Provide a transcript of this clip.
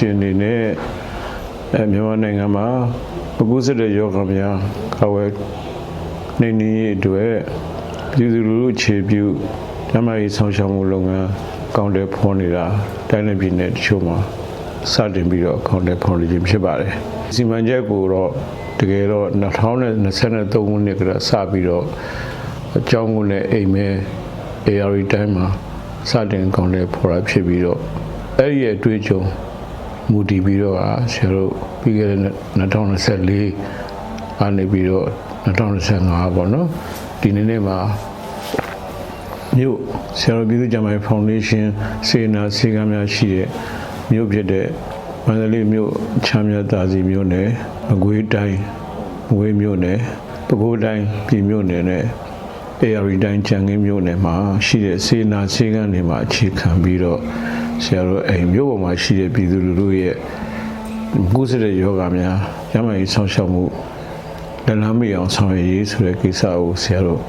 ရှင်နေနဲ့မြန်မာနိုင်ငံမှာပကုစတဲ့ယောဂများကာဝယ်နေနည်းအတွက်ပြည်သူလူထုအခြေပြုဓမ္မရေးဆောင်ရှောက်မှုလုပ်ငန်းကောင်းတဲ့ဖော်နေတာတိုင်းနယ်ပြည်နယ်တချို့မှာစတင်ပြီးတော့ကောင်းတဲ့ဖော်နေခြင်းဖြစ်ပါတယ်စီမံချက်ကိုတော့တကယ်တော့2023ခုနှစ်ကစပြီးတော့အကြောင်းကိုလည်းအိမ်မဲ AR တိုင်းမှာစတင်ကောင်းတဲ့ဖော်ရဖြစ်ပြီးတော့အဲ့ဒီရဲ့အတွေ့အကြုံမူတည်ပြီးတော့ဆရာတို့ပြီးခဲ့တဲ့2024အနေပြီးတော့2025ပေါ့နော်ဒီနေ့မှာမြို့ဆရာတို့ပြည်သူ့ကျန်းမာရေးဖောင်ဒေးရှင်းစေနာစေကမ်းများရှိတဲ့မြို့ဖြစ်တဲ့မန္တလေးမြို့ချမ်းမြတ်သာစီမြို့နယ်မကွေးတိုင်းမကွေးမြို့နယ်ပဲခူးတိုင်းပြည်မြို့နယ်နဲ့AR တိုင်းချန်ကင်းမြို့နယ်မှာရှိတဲ့စေနာစေကမ်းတွေမှာအခြေခံပြီးတော့ဆရာတို့အိမ်မြို့ပေါ်မှာရှိတဲ့ပြည်သူလူထုရဲ့ကုသတဲ့ယောဂများကျန်းမာရေးဆောင်ရှောက်မှုလက်လမ်းမီအောင်ဆောင်ရွက်ရေးဆိုတဲ့ကိစ္စကိုဆရာတို့